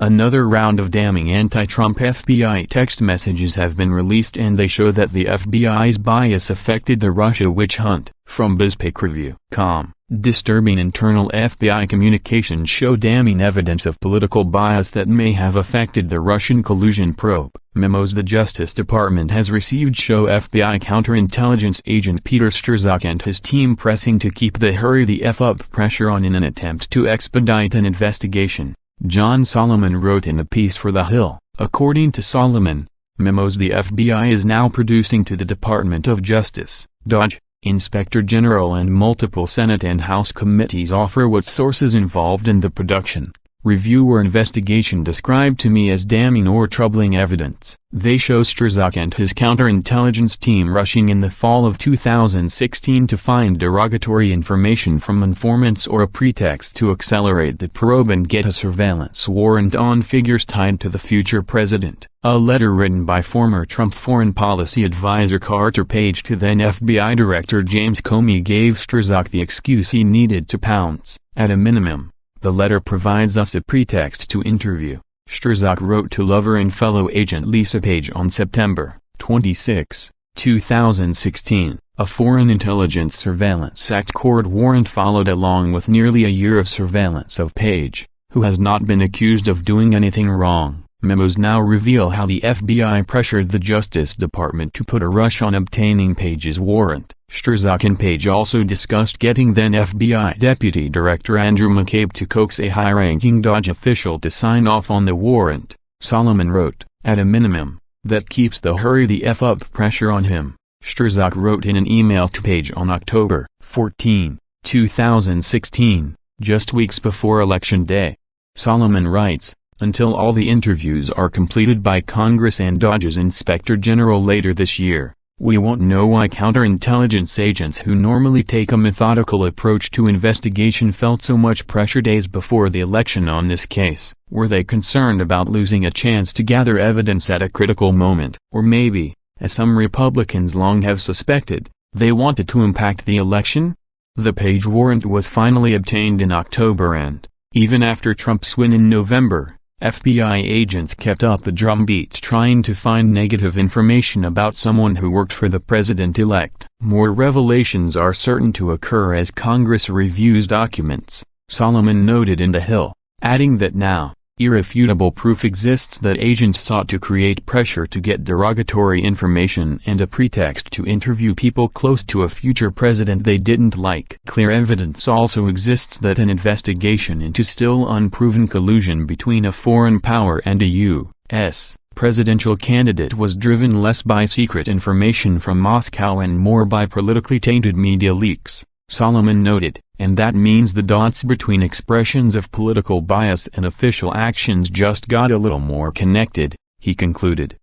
Another round of damning anti-Trump FBI text messages have been released, and they show that the FBI's bias affected the Russia witch hunt. From BizPakeReview.com, disturbing internal FBI communications show damning evidence of political bias that may have affected the Russian collusion probe. Memos the Justice Department has received show FBI counterintelligence agent Peter Strzok and his team pressing to keep the hurry the F up pressure on in an attempt to expedite an investigation. John Solomon wrote in a piece for The Hill. According to Solomon, Memos the FBI is now producing to the Department of Justice, DOJ, Inspector General and multiple Senate and House committees offer what sources involved in the production, review or investigation described to me as damning or troubling evidence. They show Strzok and his counterintelligence team rushing in the fall of 2016 to find derogatory information from informants or a pretext to accelerate the probe and get a surveillance warrant on figures tied to the future president. A letter written by former Trump foreign policy advisor Carter Page to then FBI Director James Comey gave Strzok the excuse he needed to pounce. At a minimum, the letter provides us a pretext to interview, Strzok wrote to lover and fellow agent Lisa Page on September 26, 2016. A Foreign Intelligence Surveillance Act court warrant followed along with nearly a year of surveillance of Page, who has not been accused of doing anything wrong. Memos now reveal how the FBI pressured the Justice Department to put a rush on obtaining Page's warrant. Strzok and Page also discussed getting then FBI Deputy Director Andrew McCabe to coax a high-ranking DOJ official to sign off on the warrant. Solomon wrote, at a minimum, that keeps the hurry the F up pressure on him. Strzok wrote in an email to Page on October 14, 2016, just weeks before Election Day. Solomon writes, until all the interviews are completed by Congress and DOJ's Inspector General later this year, we won't know why counterintelligence agents who normally take a methodical approach to investigation felt so much pressure days before the election on this case. Were they concerned about losing a chance to gather evidence at a critical moment? Or maybe, as some Republicans long have suspected, they wanted to impact the election? The Page warrant was finally obtained in October, and, even after Trump's win in November, FBI agents kept up the drumbeat trying to find negative information about someone who worked for the president-elect. More revelations are certain to occur as Congress reviews documents, Solomon noted in The Hill, adding that now, irrefutable proof exists that agents sought to create pressure to get derogatory information and a pretext to interview people close to a future president they didn't like. Clear evidence also exists that an investigation into still unproven collusion between a foreign power and a U.S. presidential candidate was driven less by secret information from Moscow and more by politically tainted media leaks, Solomon noted, and that means the dots between expressions of political bias and official actions just got a little more connected, he concluded.